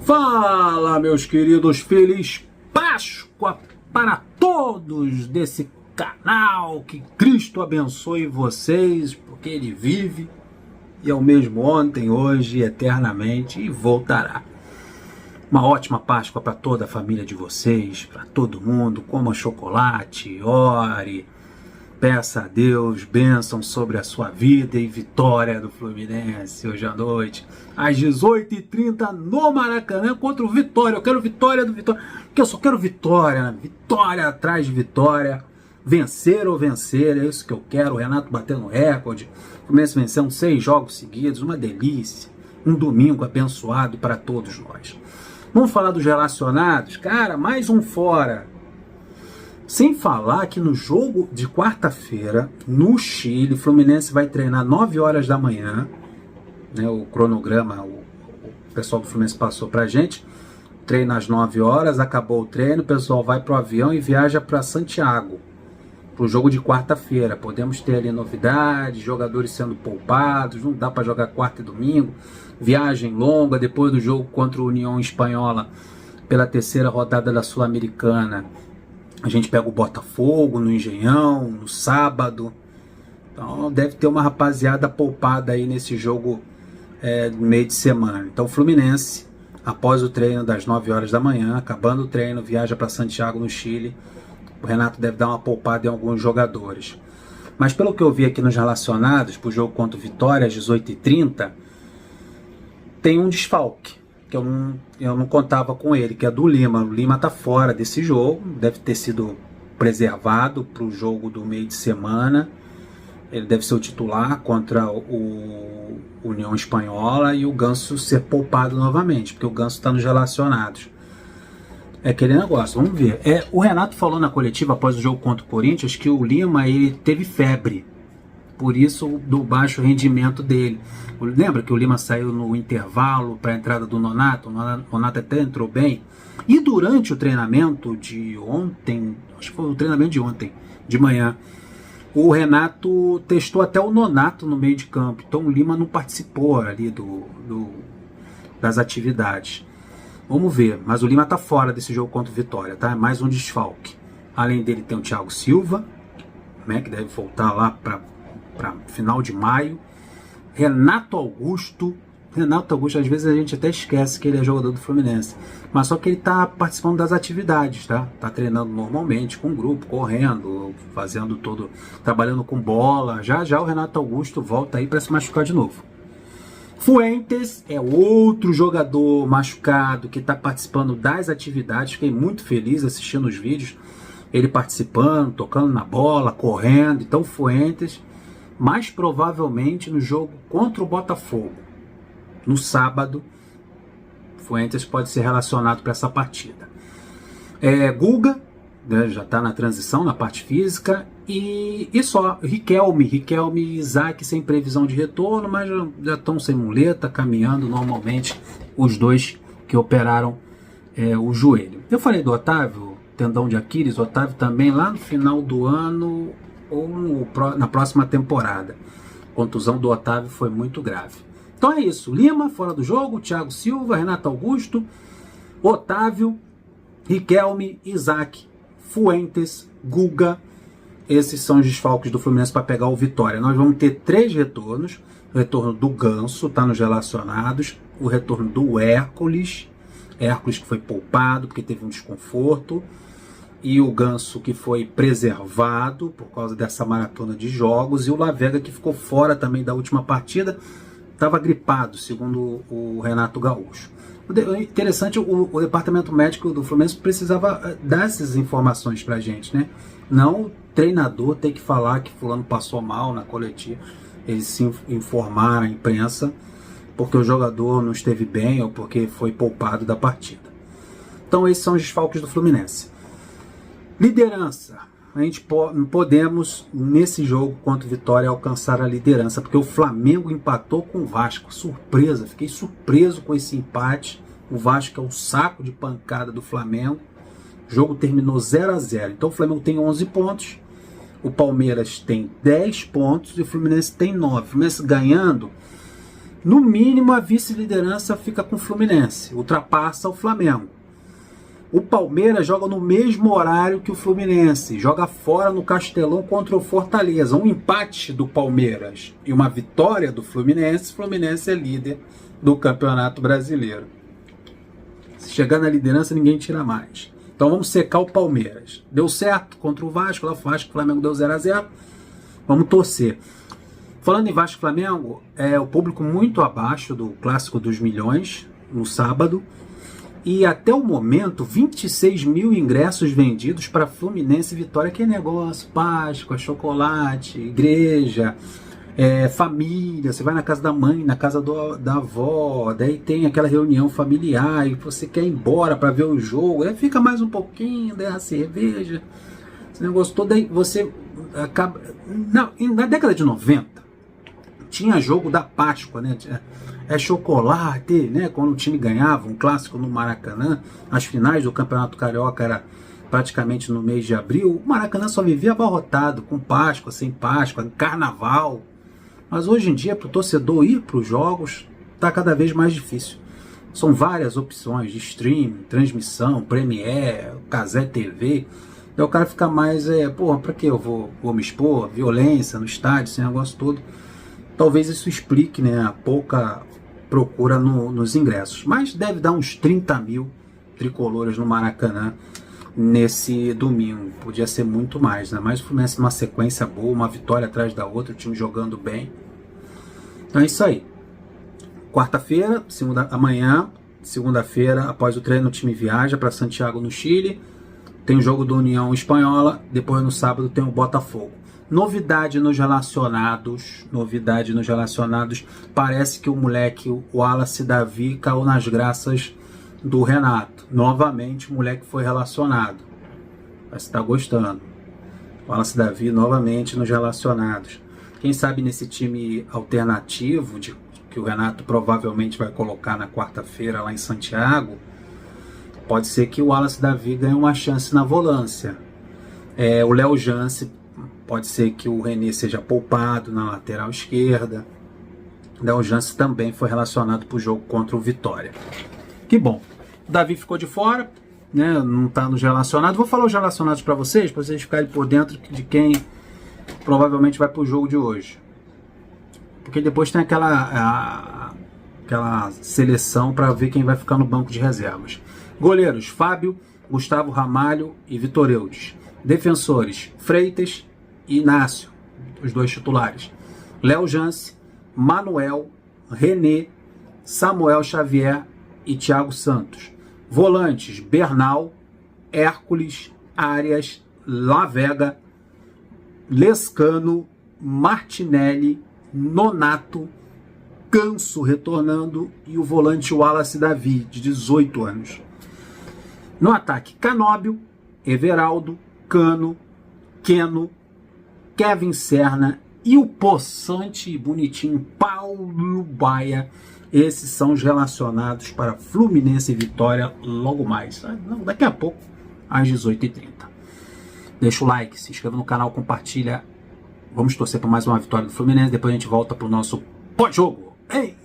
Fala, meus queridos, feliz Páscoa para todos desse canal, que Cristo abençoe vocês, porque Ele vive e é o mesmo ontem, hoje, eternamente e voltará. Uma ótima Páscoa para toda a família de vocês, para todo mundo. Coma chocolate, ore, peça a Deus bênção sobre a sua vida e vitória do Fluminense hoje à noite, às 18h30 no Maracanã contra o Vitória. Eu quero vitória do Vitória, porque eu só quero vitória, né? Vitória atrás de vitória, vencer ou vencer, é isso que eu quero. O Renato batendo recorde, o Fluminense vencendo 6 jogos seguidos, uma delícia, um domingo abençoado para todos nós. Vamos falar dos relacionados? Cara, mais um fora. Sem falar que no jogo de quarta-feira, no Chile, o Fluminense vai treinar 9 horas da manhã, né, o cronograma, o pessoal do Fluminense passou pra gente, treina às 9 horas, acabou o treino, o pessoal vai pro avião e viaja para Santiago, pro jogo de quarta-feira. Podemos ter ali novidades, jogadores sendo poupados, não dá para jogar quarta e domingo, viagem longa depois do jogo contra o União Espanhola pela terceira rodada da Sul-Americana. A gente pega o Botafogo no Engenhão, no sábado. Então deve ter uma rapaziada poupada aí nesse jogo no meio de semana. Então o Fluminense, após o treino das 9 horas da manhã, acabando o treino, viaja para Santiago, no Chile. O Renato deve dar uma poupada em alguns jogadores. Mas pelo que eu vi aqui nos relacionados, para o jogo contra o Vitória, às 18h30, tem um desfalque, que eu não contava com ele, que é do Lima. O Lima está fora desse jogo, deve ter sido preservado para o jogo do meio de semana. Ele deve ser o titular contra o União Espanhola e o Ganso ser poupado novamente, porque o Ganso está nos relacionados. É aquele negócio, vamos ver. O Renato falou na coletiva após o jogo contra o Corinthians que o Lima ele teve febre, por isso do baixo rendimento dele. Lembra que o Lima saiu no intervalo para a entrada do Nonato? O Nonato até entrou bem. E durante o treinamento de ontem, acho que foi o treinamento de ontem, de manhã, o Renato testou até o Nonato no meio de campo. Então o Lima não participou ali das atividades. Vamos ver, mas o Lima está fora desse jogo contra o Vitória, tá? Mais um desfalque. Além dele tem o Thiago Silva, né, que deve voltar lá para final de maio. Renato Augusto, às vezes a gente até esquece que ele é jogador do Fluminense, mas só que ele está participando das atividades, tá? Tá treinando normalmente com o grupo, correndo, fazendo todo, trabalhando com bola. Já o Renato Augusto volta aí para se machucar de novo. Fuentes é outro jogador machucado que está participando das atividades. Fiquei muito feliz assistindo os vídeos, ele participando, tocando na bola, correndo. Então Fuentes, mais provavelmente no jogo contra o Botafogo, no sábado, Fuentes pode ser relacionado para essa partida. Guga, né, já está na transição, na parte física, e só, Riquelme e Isaac sem previsão de retorno, mas já estão sem muleta, caminhando normalmente, os dois que operaram o joelho. Eu falei do Otávio, tendão de Aquiles, o Otávio também lá no final do ano ou na próxima temporada. A contusão do Otávio foi muito grave. Então é isso, Lima fora do jogo, Thiago Silva, Renato Augusto, Otávio, Riquelme, Isaac, Fuentes, Guga. Esses são os desfalques do Fluminense para pegar o Vitória. Nós vamos ter 3 retornos. O retorno do Ganso, está nos relacionados. O retorno do Hércules que foi poupado porque teve um desconforto. E o Ganso, que foi preservado por causa dessa maratona de jogos. E o Lavega, que ficou fora também da última partida, estava gripado, segundo o Renato Gaúcho. Interessante, o departamento médico do Fluminense precisava dar essas informações pra gente, né? Não o treinador ter que falar que fulano passou mal na coletiva, eles se informar a imprensa porque o jogador não esteve bem ou porque foi poupado da partida. Então esses são os desfalques do Fluminense. Liderança. A gente podemos, nesse jogo contra o Vitória, alcançar a liderança, porque o Flamengo empatou com o Vasco. Surpresa, fiquei surpreso com esse empate. O Vasco é o saco de pancada do Flamengo. O jogo terminou 0-0. Então o Flamengo tem 11 pontos, o Palmeiras tem 10 pontos e o Fluminense tem 9. O Fluminense ganhando No mínimo, a vice-liderança fica com o Fluminense, ultrapassa o Flamengo. O Palmeiras joga no mesmo horário que o Fluminense, joga fora no Castelão contra o Fortaleza. Um empate do Palmeiras e uma vitória do Fluminense, o Fluminense é líder do Campeonato Brasileiro. Se chegar na liderança, ninguém tira mais. Então vamos secar o Palmeiras. Deu certo contra o Vasco, lá o Vasco, o Flamengo deu 0-0. Vamos torcer. Falando em Vasco e Flamengo, o público muito abaixo do Clássico dos Milhões, no sábado. E até o momento, 26 mil ingressos vendidos para Fluminense e Vitória. Que negócio, Páscoa, chocolate, igreja, família. Você vai na casa da mãe, na casa da avó, daí tem aquela reunião familiar e você quer ir embora para ver o jogo. Aí fica mais um pouquinho, daí a cerveja, esse negócio todo. Aí você acaba... Não, na década de 90, tinha jogo da Páscoa, né? Chocolate, né? Quando o time ganhava um clássico no Maracanã, as finais do Campeonato Carioca era praticamente no mês de abril. O Maracanã só vivia abarrotado, com Páscoa, sem Páscoa, Carnaval. Mas hoje em dia, para o torcedor ir para os jogos, está cada vez mais difícil. São várias opções de streaming, transmissão, Premiere, Cazé TV. Aí o cara fica mais, para que eu vou me expor? Violência no estádio, esse negócio todo. Talvez isso explique, né, a pouca procura nos ingressos. Mas deve dar uns 30 mil tricolores no Maracanã nesse domingo. Podia ser muito mais, né? Mas o Fluminense uma sequência boa, uma vitória atrás da outra, o time jogando bem. Então é isso aí. Quarta-feira, amanhã, segunda-feira, após o treino, o time viaja para Santiago, no Chile. Tem o jogo da União Espanhola. Depois, no sábado, tem o Botafogo. Novidade nos relacionados, parece que o moleque, o Wallace Davi, caiu nas graças do Renato. Novamente o moleque foi relacionado. Você está gostando. O Wallace Davi novamente nos relacionados. Quem sabe nesse time alternativo, que o Renato provavelmente vai colocar na quarta-feira lá em Santiago, pode ser que o Wallace Davi ganhe uma chance na volância. O Léo Jance, pode ser que o René seja poupado na lateral esquerda. O Léo Jance também foi relacionado para o jogo contra o Vitória. Que bom. O Davi ficou de fora, né? Não está nos relacionados. Vou falar os relacionados para vocês ficarem por dentro de quem provavelmente vai para o jogo de hoje. Porque depois tem aquela seleção para ver quem vai ficar no banco de reservas. Goleiros: Fábio, Gustavo Ramalho e Vitor Eudes. Defensores: Freitas e Inácio, os dois titulares. Léo Jance, Manuel, René, Samuel Xavier e Thiago Santos. Volantes: Bernal, Hércules, Arias, Lavega, Lescano, Martinelli, Nonato, Ganso retornando e o volante Wallace Davi, de 18 anos. No ataque: Canóbio, Everaldo, Cano, Keno, Kevin Serna e o possante e bonitinho Paulo Baia. Esses são os relacionados para Fluminense e Vitória logo mais. Daqui a pouco, às 18h30. Deixa o like, se inscreva no canal, compartilha. Vamos torcer para mais uma vitória do Fluminense. Depois a gente volta para o nosso pós-jogo. Ei!